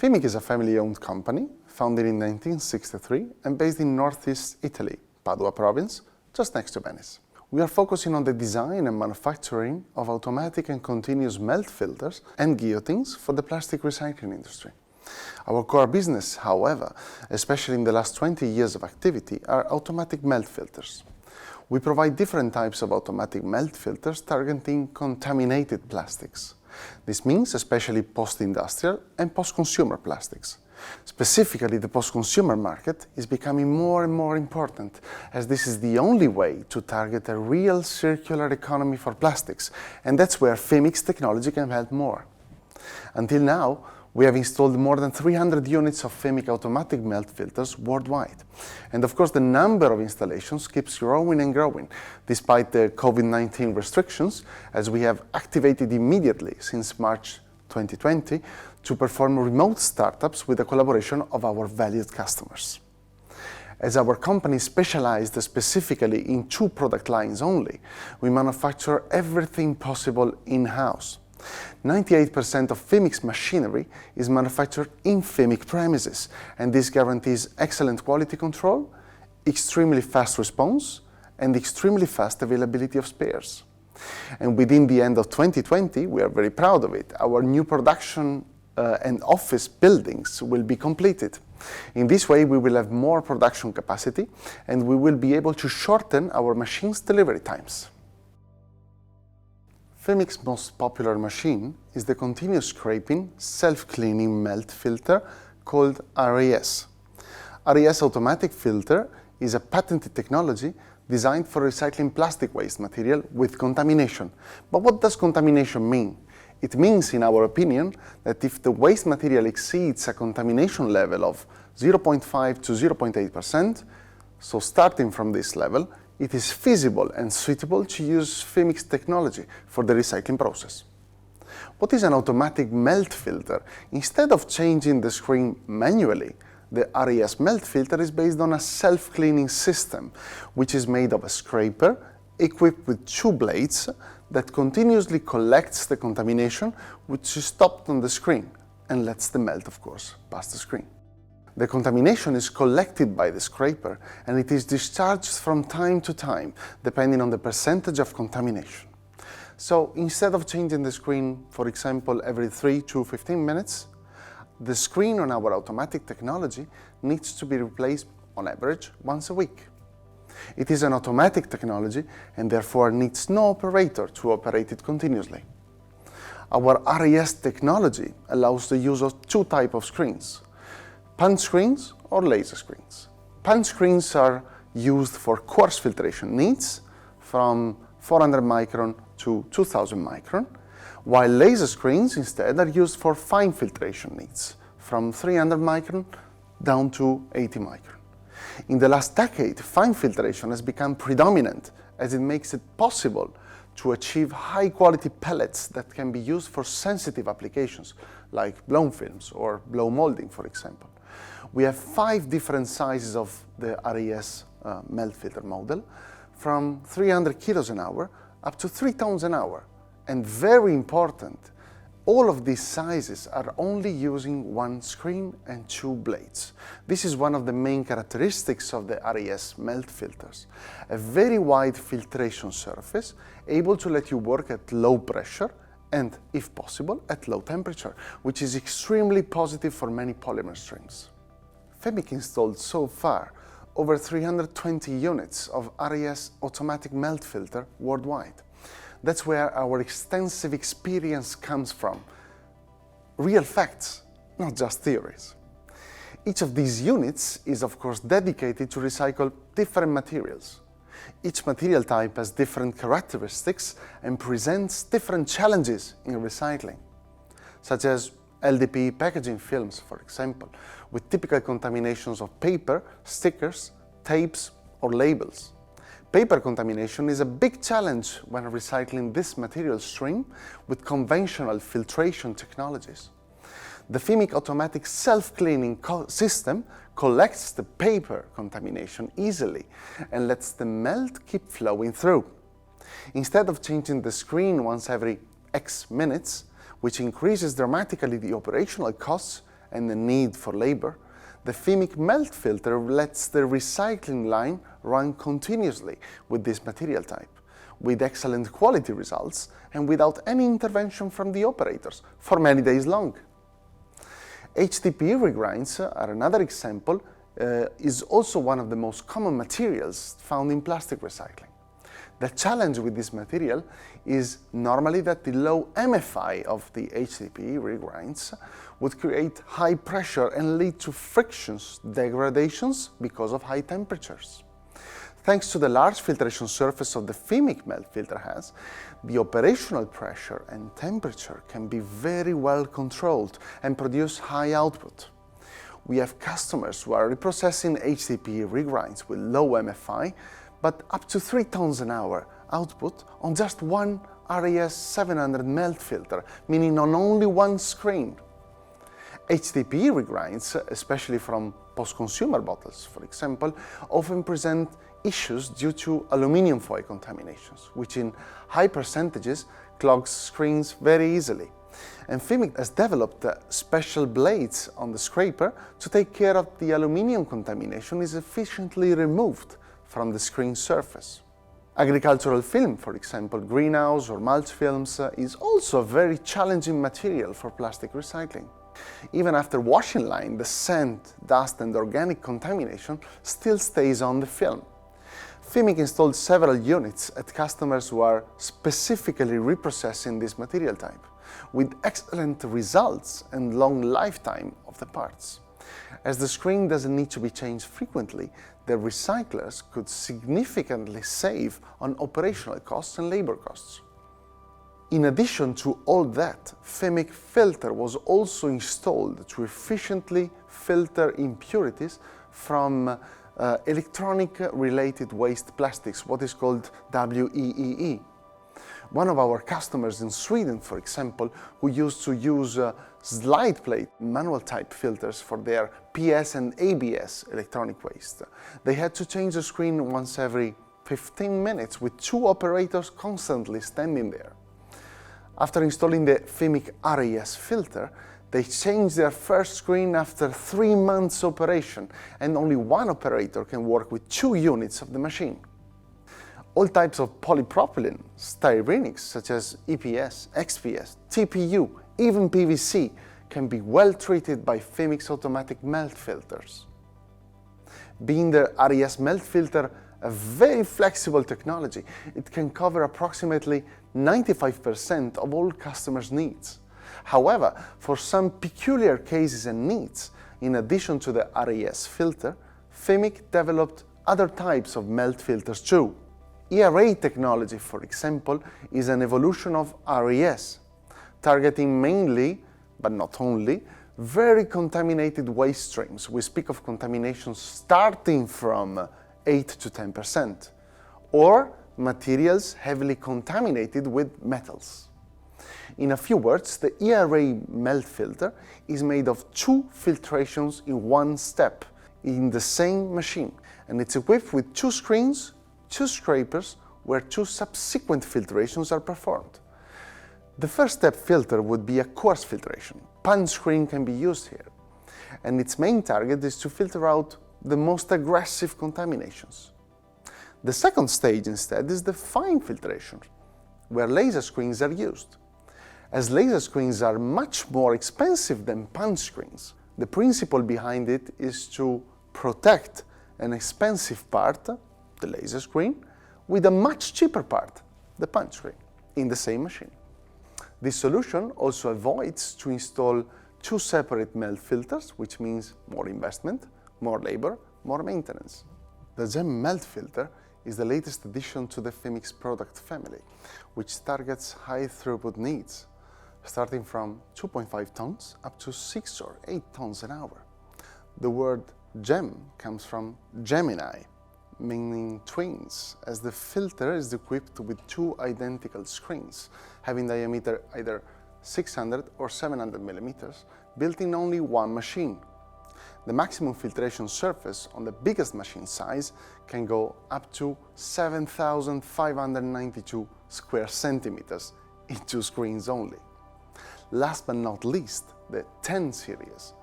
FIMIC is a family-owned company, founded in 1963 and based in northeast Italy, Padua province, just next to Venice. We are focusing on the design and manufacturing of automatic and continuous melt filters and guillotines for the plastic recycling industry. Our core business, however, especially in the last 20 years of activity, are automatic melt filters. We provide different types of automatic melt filters targeting contaminated plastics. This means especially post-industrial and post-consumer plastics. Specifically, the post-consumer market is becoming more and more important, as this is the only way to target a real circular economy for plastics, and that's where FIMIC's technology can help more. Until now, we have installed more than 300 units of FIMIC automatic melt filters worldwide. And of course, the number of installations keeps growing and growing, despite the COVID-19 restrictions, as we have activated immediately since March 2020 to perform remote startups with the collaboration of our valued customers. As our company specialized specifically in 2 product lines only, we manufacture everything possible in-house. 98% of FIMIC's machinery is manufactured in FIMIC premises, and this guarantees excellent quality control, extremely fast response, and extremely fast availability of spares. And within the end of 2020, we are very proud of it, our new production and office buildings will be completed. In this way, we will have more production capacity, and we will be able to shorten our machines' delivery times. FIMIC's most popular machine is the continuous scraping, self-cleaning melt filter called RAS. RAS automatic filter is a patented technology designed for recycling plastic waste material with contamination. But what does contamination mean? It means, in our opinion, that if the waste material exceeds a contamination level of 0.5 to 0.8%, so starting from this level, it is feasible and suitable to use FIMIC's technology for the recycling process. What is an automatic melt filter? Instead of changing the screen manually, the RAS melt filter is based on a self-cleaning system, which is made of a scraper equipped with 2 blades that continuously collects the contamination, which is stopped on the screen and lets the melt, of course, pass the screen. The contamination is collected by the scraper, and it is discharged from time to time, depending on the percentage of contamination. So instead of changing the screen, for example, every 3 to 15 minutes, the screen on our automatic technology needs to be replaced on average once a week. It is an automatic technology and therefore needs no operator to operate it continuously. Our RAS technology allows the use of 2 types of screens: punch screens or laser screens. Punch screens are used for coarse filtration needs from 400 micron to 2000 micron, while laser screens instead are used for fine filtration needs from 300 micron down to 80 micron. In the last decade, fine filtration has become predominant, as it makes it possible to achieve high-quality pellets that can be used for sensitive applications like blown films or blow molding, for example. We have 5 different sizes of the RAS melt filter model, from 300 kilos an hour up to 3 tons an hour. And very important, all of these sizes are only using 1 screen and 2 blades. This is one of the main characteristics of the RAS melt filters. A very wide filtration surface, able to let you work at low pressure and, if possible, at low temperature, which is extremely positive for many polymer streams. FIMIC installed so far over 320 units of RAS automatic melt filter worldwide. That's where our extensive experience comes from. Real facts, not just theories. Each of these units is, of course, dedicated to recycle different materials. Each material type has different characteristics and presents different challenges in recycling, such as LDPE packaging films, for example, with typical contaminations of paper, stickers, tapes, or labels. Paper contamination is a big challenge when recycling this material stream with conventional filtration technologies. The FIMIC automatic self-cleaning system collects the paper contamination easily and lets the melt keep flowing through. Instead of changing the screen once every X minutes, which increases dramatically the operational costs and the need for labor, the FIMIC melt filter lets the recycling line run continuously with this material type, with excellent quality results and without any intervention from the operators for many days long. HDPE regrinds are another example, is also one of the most common materials found in plastic recycling. The challenge with this material is normally that the low MFI of the HDPE regrinds would create high pressure and lead to frictions, degradations because of high temperatures. Thanks to the large filtration surface of the FIMIC melt filter has, the operational pressure and temperature can be very well controlled and produce high output. We have customers who are reprocessing HDPE regrinds with low MFI, but up to 3 tons an hour output on just one RAS 700 melt filter, meaning on only one screen. HDPE regrinds, especially from post-consumer bottles, for example, often present issues due to aluminum foil contaminations, which in high percentages clogs screens very easily. And FIMIC has developed special blades on the scraper to take care of the aluminum contamination is efficiently removed from the screen surface. Agricultural film, for example, greenhouse or mulch films, is also a very challenging material for plastic recycling. Even after washing line, the scent, dust and organic contamination still stays on the film. FIMIC installed several units at customers who are specifically reprocessing this material type, with excellent results and long lifetime of the parts. As the screen doesn't need to be changed frequently, the recyclers could significantly save on operational costs and labor costs. In addition to all that, FIMIC filter was also installed to efficiently filter impurities from electronic-related waste plastics, what is called WEEE. One of our customers in Sweden, for example, who used to use slide plate manual type filters for their PS and ABS electronic waste. They had to change the screen once every 15 minutes with 2 operators constantly standing there. After installing the FIMIC RAS filter, they changed their first screen after 3 months operation, and only 1 operator can work with 2 units of the machine. All types of polypropylene, styrenics such as EPS, XPS, TPU, even PVC can be well treated by FIMIC's automatic melt filters. Being the RAS melt filter a very flexible technology, it can cover approximately 95% of all customers' needs. However, for some peculiar cases and needs, in addition to the RAS filter, FIMIC developed other types of melt filters too. ERA technology, for example, is an evolution of RAS, targeting mainly, but not only, very contaminated waste streams. We speak of contamination starting from 8 to 10%, or materials heavily contaminated with metals. In a few words, the ERA melt filter is made of 2 filtrations in one step in the same machine, and it's equipped with 2 screens, 2 scrapers, where 2 subsequent filtrations are performed. The first step filter would be a coarse filtration. Punch screen can be used here, and its main target is to filter out the most aggressive contaminations. The second stage instead is the fine filtration, where laser screens are used. As laser screens are much more expensive than punch screens, the principle behind it is to protect an expensive part, the laser screen, with a much cheaper part, the punch screen, in the same machine. This solution also avoids to install 2 separate melt filters, which means more investment, more labor, more maintenance. The GEM melt filter is the latest addition to the FIMIC product family, which targets high throughput needs, starting from 2.5 tons up to 6 or 8 tons an hour. The word GEM comes from Gemini, meaning twins, as the filter is equipped with 2 identical screens, having diameter either 600 or 700 millimeters, built in only one machine. The maximum filtration surface on the biggest machine size can go up to 7,592 square centimeters in 2 screens only. Last but not least, the 10 series.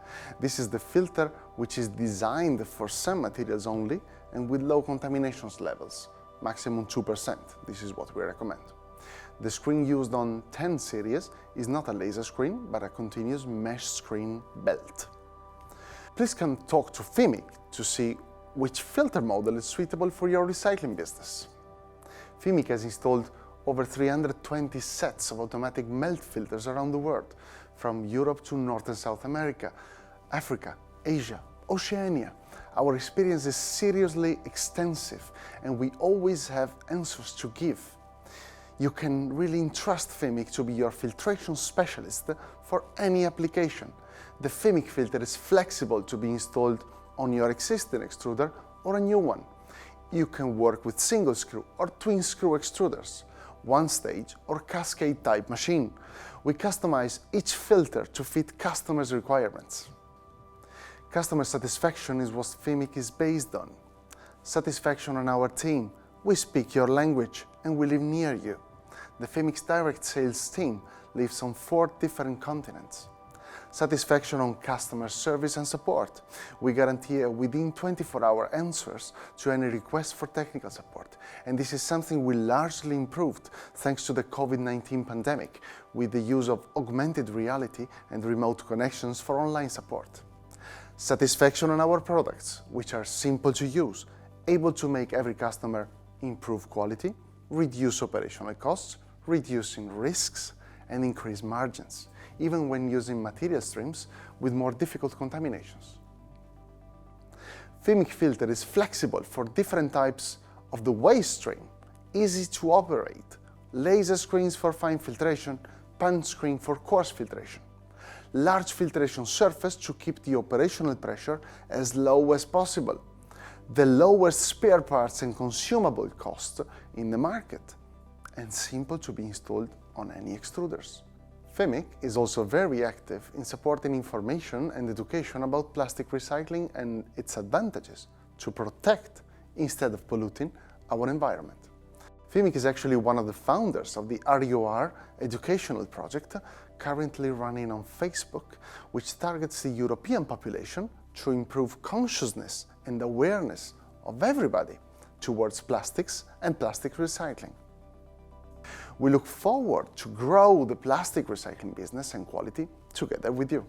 This is the filter which is designed for some materials only and with low contamination levels, maximum 2%. This is what we recommend. The screen used on 10 series is not a laser screen, but a continuous mesh screen belt. Please come talk to FIMIC to see which filter model is suitable for your recycling business. FIMIC has installed over 320 sets of automatic melt filters around the world, from Europe to North and South America, Africa, Asia, Oceania. Our experience is seriously extensive, and we always have answers to give. You can really entrust FIMIC to be your filtration specialist for any application. The FIMIC filter is flexible to be installed on your existing extruder or a new one. You can work with single screw or twin screw extruders, one stage or cascade type machine. We customize each filter to fit customers' requirements. Customer satisfaction is what FIMIC is based on. Satisfaction on our team. We speak your language and we live near you. The FIMIC's direct sales team lives on 4 different continents. Satisfaction on customer service and support. We guarantee within 24-hour answers to any request for technical support. And this is something we largely improved thanks to the COVID-19 pandemic with the use of augmented reality and remote connections for online support. Satisfaction on our products, which are simple to use, able to make every customer improve quality, reduce operational costs, reducing risks, and increase margins, even when using material streams with more difficult contaminations. FIMIC filter is flexible for different types of the waste stream, easy to operate, laser screens for fine filtration, punch screen for coarse filtration, large filtration surface to keep the operational pressure as low as possible, the lowest spare parts and consumable cost in the market, and simple to be installed on any extruders. FIMIC is also very active in supporting information and education about plastic recycling and its advantages to protect instead of polluting our environment. FIMIC is actually one of the founders of the RUR educational project currently running on Facebook, which targets the European population to improve consciousness and awareness of everybody towards plastics and plastic recycling. We look forward to grow the plastic recycling business and quality together with you.